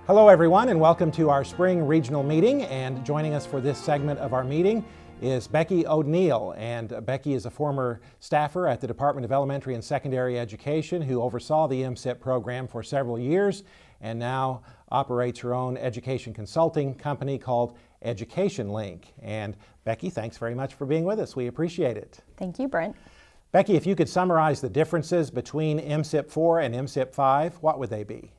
Hello everyone, and welcome to our spring regional meeting. And joining us for this segment of our meeting is Becky Odneal. And Becky is a former staffer at the Department of Elementary and Secondary Education who oversaw the MSIP program for several years and now operates her own education consulting company called Education Link. And Becky, thanks very much for being with us. We appreciate it. Thank you, Brent. Becky, if you could summarize the differences between MSIP 4 and MSIP 5, what would they be?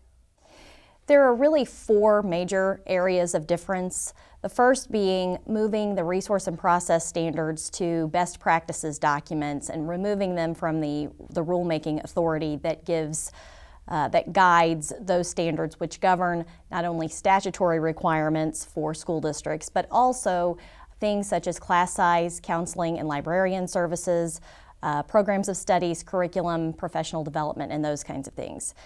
There are really four major areas of difference. The first being moving the resource and process standards to best practices documents and removing them from the rulemaking authority that guides those standards, which govern not only statutory requirements for school districts, but also things such as class size, counseling and librarian services, programs of studies, curriculum, professional development, and those kinds of things.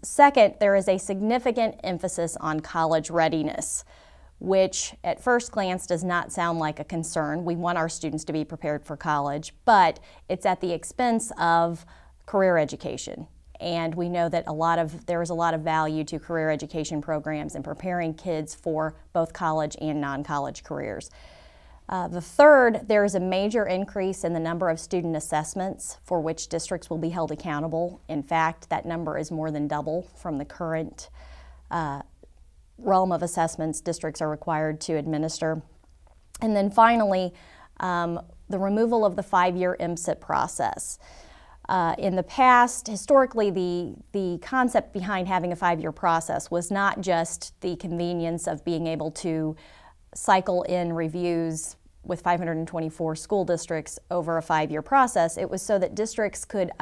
Second, there is a significant emphasis on college readiness, which at first glance does not sound like a concern. We want our students to be prepared for college, but it's at the expense of career education. And we know that there is a lot of value to career education programs and preparing kids for both college and non-college careers. The third, there is a major increase in the number of student assessments for which districts will be held accountable. In fact, that number is more than double from the current realm of assessments districts are required to administer. And then finally, the removal of the 5-year MSIP process. In the past, historically, the concept behind having a 5-year process was not just the convenience of being able to cycle in reviews with 524 school districts over a 5-year process. It was so that districts could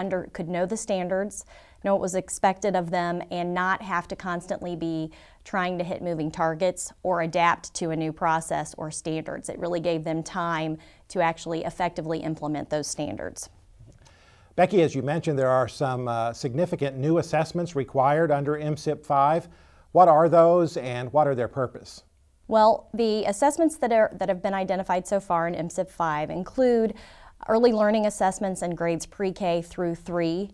know the standards, know what was expected of them, and not have to constantly be trying to hit moving targets or adapt to a new process or standards. It really gave them time to actually effectively implement those standards. Becky, as you mentioned, there are some significant new assessments required under MSIP 5. What are those and what are their purpose? Well, the assessments that have been identified so far in MSIP 5 include early learning assessments in grades pre-K through 3.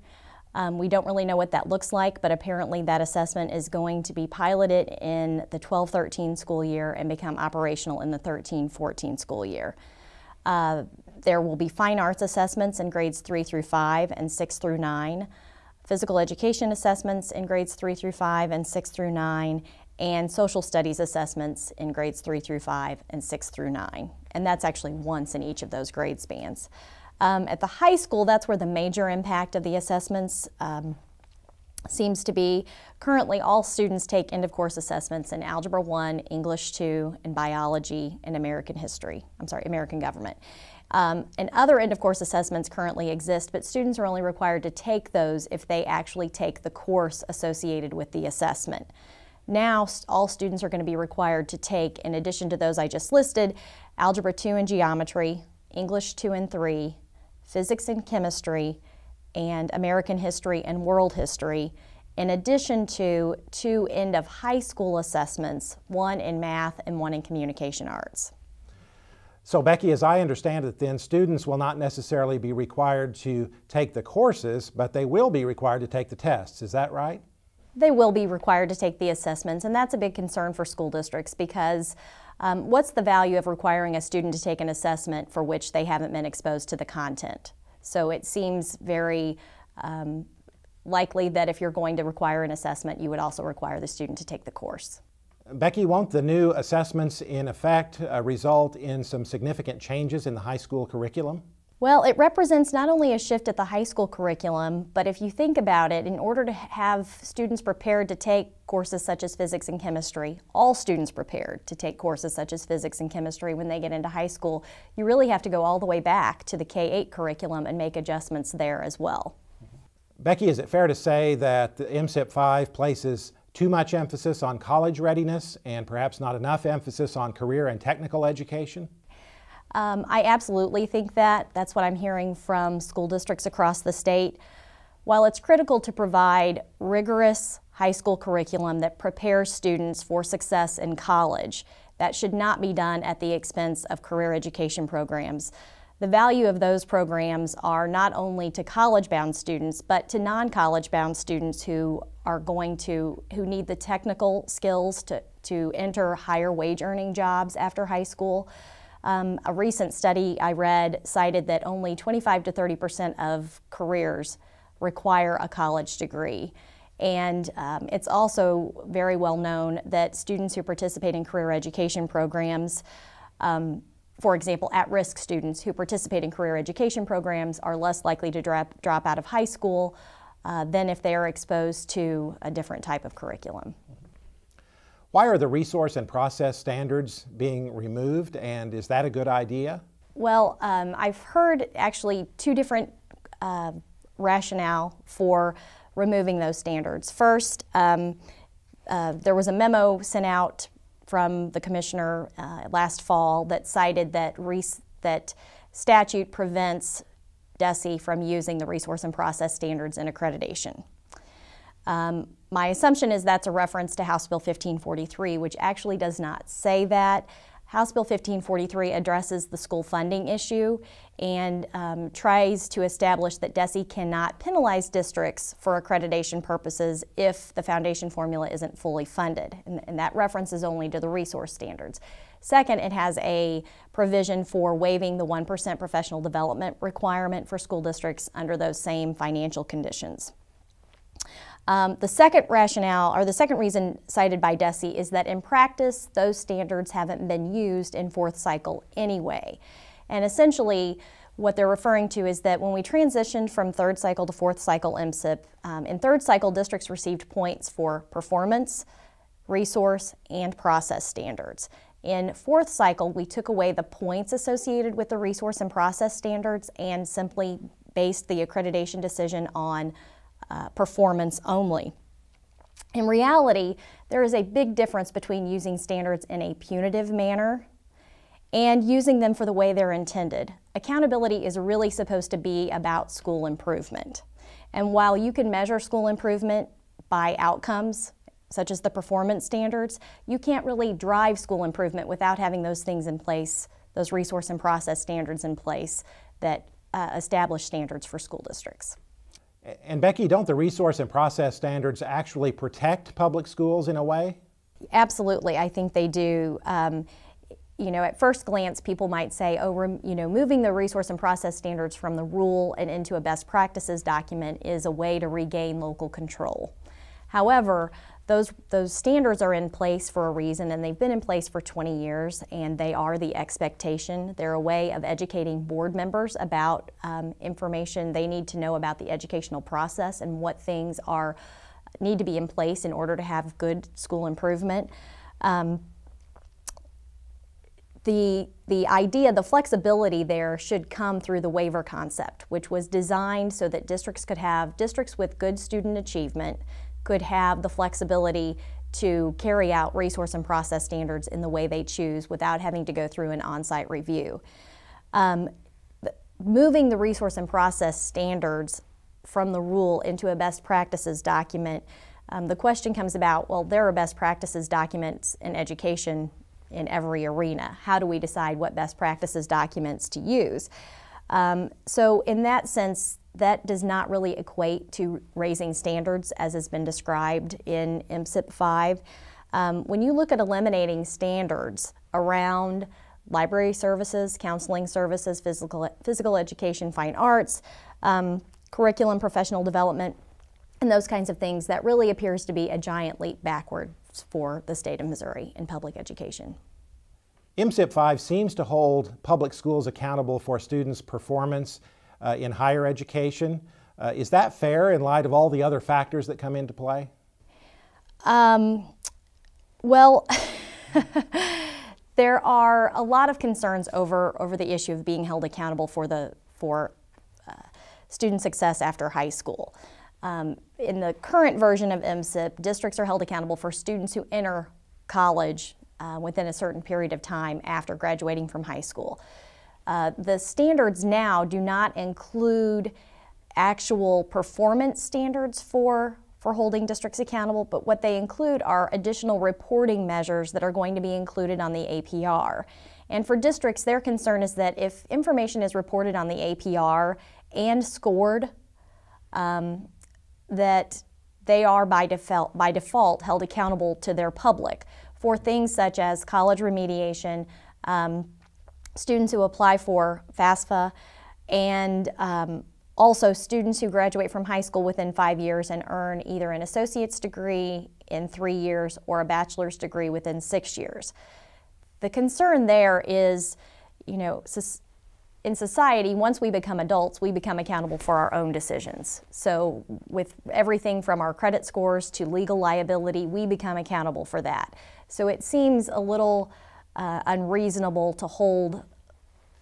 We don't really know what that looks like, but apparently that assessment is going to be piloted in the 12-13 school year and become operational in the 13-14 school year. There will be fine arts assessments in grades 3 through 5 and 6 through 9, physical education assessments in grades 3 through 5 and 6 through 9, and social studies assessments in grades 3 through 5 and 6 through 9. And that's actually once in each of those grade spans. At the high school, that's where the major impact of the assessments seems to be. Currently, all students take end-of-course assessments in Algebra 1, English 2, and Biology and American Government. And other end-of-course assessments currently exist, but students are only required to take those if they actually take the course associated with the assessment. Now, all students are going to be required to take, in addition to those I just listed, Algebra 2 and Geometry, English 2 and 3, Physics and Chemistry, and American History and World History, in addition to 2 end-of-high school assessments, 1 in math and 1 in communication arts. So Becky, as I understand it then, students will not necessarily be required to take the courses, but they will be required to take the tests. Is that right? They will be required to take the assessments, and that's a big concern for school districts because what's the value of requiring a student to take an assessment for which they haven't been exposed to the content? So it seems very likely that if you're going to require an assessment, you would also require the student to take the course. Becky, won't the new assessments in effect result in some significant changes in the high school curriculum? Well, it represents not only a shift at the high school curriculum, but if you think about it, in order to have students prepared to take courses such as physics and chemistry, all students prepared to take courses such as physics and chemistry when they get into high school, you really have to go all the way back to the K-8 curriculum and make adjustments there as well. Becky, is it fair to say that the MSIP 5 places too much emphasis on college readiness and perhaps not enough emphasis on career and technical education? I absolutely think that. That's what I'm hearing from school districts across the state. While it's critical to provide rigorous high school curriculum that prepares students for success in college, that should not be done at the expense of career education programs. The value of those programs are not only to college-bound students, but to non-college-bound students who need the technical skills to enter higher wage earning jobs after high school. A recent study I read cited that only 25 to 30% of careers require a college degree. And it's also very well known that students who participate in career education programs, for example, at-risk students who participate in career education programs are less likely to drop out of high school than if they are exposed to a different type of curriculum. Why are the resource and process standards being removed, and is that a good idea? Well, I've heard actually two different rationale for removing those standards. First, there was a memo sent out from the commissioner last fall that cited that statute prevents DESE from using the resource and process standards in accreditation. My assumption is that's a reference to House Bill 1543, which actually does not say that. House Bill 1543 addresses the school funding issue and tries to establish that DESE cannot penalize districts for accreditation purposes if the foundation formula isn't fully funded, and that references only to the resource standards. Second, it has a provision for waiving the 1% professional development requirement for school districts under those same financial conditions. The second rationale, or the second reason cited by DESE, is that in practice, those standards haven't been used in fourth cycle anyway. And essentially, what they're referring to is that when we transitioned from third cycle to fourth cycle MSIP, in third cycle, districts received points for performance, resource, and process standards. In fourth cycle, we took away the points associated with the resource and process standards and simply based the accreditation decision on performance only. In reality, there is a big difference between using standards in a punitive manner and using them for the way they're intended. Accountability is really supposed to be about school improvement. And while you can measure school improvement by outcomes, such as the performance standards, you can't really drive school improvement without having those things in place, those resource and process standards in place that establish standards for school districts. And Becky, don't the resource and process standards actually protect public schools in a way? Absolutely, I think they do. You know, at first glance, people might say, oh, moving the resource and process standards from the rule and into a best practices document is a way to regain local control. However, those standards are in place for a reason, and they've been in place for 20 years, and they are the expectation. They're a way of educating board members about information they need to know about the educational process and what things need to be in place in order to have good school improvement. The idea, the flexibility there should come through the waiver concept, which was designed so that districts with good student achievement could have the flexibility to carry out resource and process standards in the way they choose without having to go through an on-site review. Moving the resource and process standards from the rule into a best practices document, the question comes about, well, there are best practices documents in education in every arena. How do we decide what best practices documents to use? So in that sense, that does not really equate to raising standards as has been described in MSIP 5. When you look at eliminating standards around library services, counseling services, physical education, fine arts, curriculum, professional development, and those kinds of things, that really appears to be a giant leap backwards for the state of Missouri in public education. MSIP 5 seems to hold public schools accountable for students' performance in higher education. Is that fair in light of all the other factors that come into play? Well, there are a lot of concerns over the issue of being held accountable for student success after high school. In the current version of MSIP, districts are held accountable for students who enter college within a certain period of time after graduating from high school. The standards now do not include actual performance standards for holding districts accountable, but what they include are additional reporting measures that are going to be included on the APR. And for districts, their concern is that if information is reported on the APR and scored, that they are by default held accountable to their public for things such as college remediation, students who apply for FAFSA, and also students who graduate from high school within 5 years and earn either an associate's degree in 3 years or a bachelor's degree within 6 years. The concern there is, you know, in society, once we become adults, we become accountable for our own decisions. So with everything from our credit scores to legal liability, we become accountable for that. So it seems a little unreasonable to hold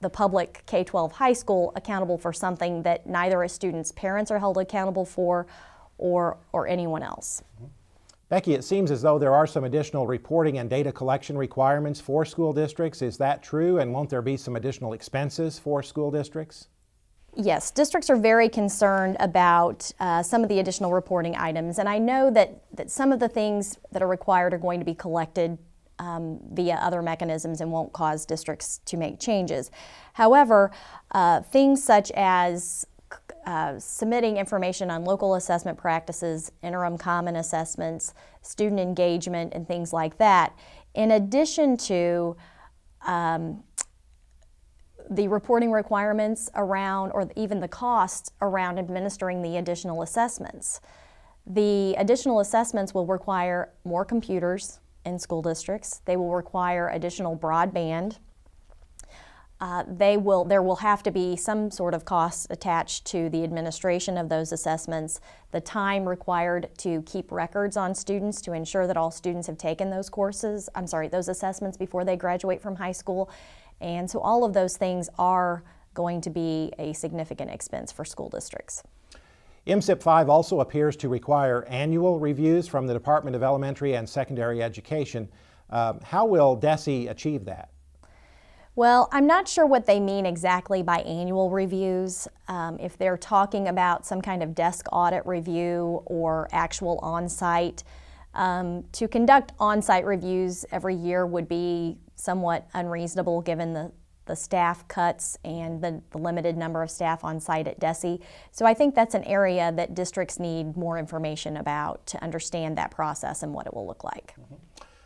the public K-12 high school accountable for something that neither a student's parents are held accountable for or anyone else. Becky, it seems as though there are some additional reporting and data collection requirements for school districts. Is that true? And won't there be some additional expenses for school districts? Yes, districts are very concerned about some of the additional reporting items. And I know that some of the things that are required are going to be collected via other mechanisms and won't cause districts to make changes. However, things such as submitting information on local assessment practices, interim common assessments, student engagement, and things like that, in addition to the reporting requirements around, or even the costs around administering the additional assessments. The additional assessments will require more computers in school districts. They will require additional broadband. There will have to be some sort of cost attached to the administration of those assessments, the time required to keep records on students to ensure that all students have taken those those assessments before they graduate from high school. And so all of those things are going to be a significant expense for school districts. MSIP 5 also appears to require annual reviews from the Department of Elementary and Secondary Education. How will DESE achieve that? Well, I'm not sure what they mean exactly by annual reviews. If they're talking about some kind of desk audit review or actual on-site. To conduct on-site reviews every year would be somewhat unreasonable given the staff cuts and the limited number of staff on site at DESE. So I think that's an area that districts need more information about to understand that process and what it will look like. Mm-hmm.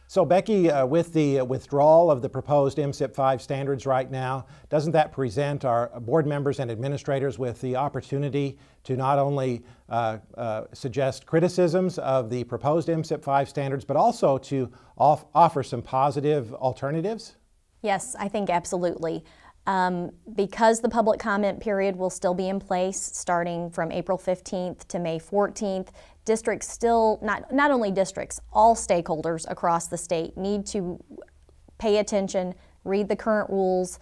So Becky, with the withdrawal of the proposed MSIP 5 standards right now, doesn't that present our board members and administrators with the opportunity to not only suggest criticisms of the proposed MSIP 5 standards, but also to offer some positive alternatives? Yes, I think absolutely. Because the public comment period will still be in place starting from April 15th to May 14th, districts still, not only districts, all stakeholders across the state need to pay attention, read the current rules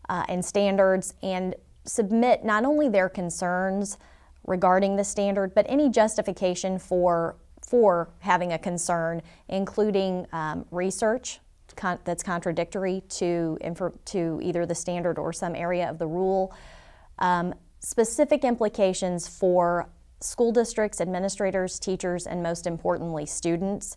and standards, and submit not only their concerns regarding the standard, but any justification for having a concern, including research that's contradictory to either the standard or some area of the rule, specific implications for school districts, administrators, teachers, and most importantly, students,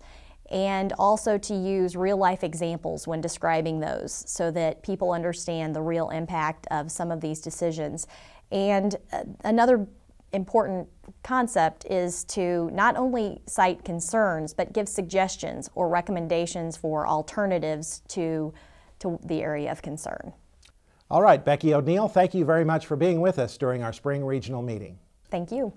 and also to use real-life examples when describing those so that people understand the real impact of some of these decisions. And another important concept is to not only cite concerns, but give suggestions or recommendations for alternatives to the area of concern. All right, Becky Odneal, thank you very much for being with us during our spring regional meeting. Thank you.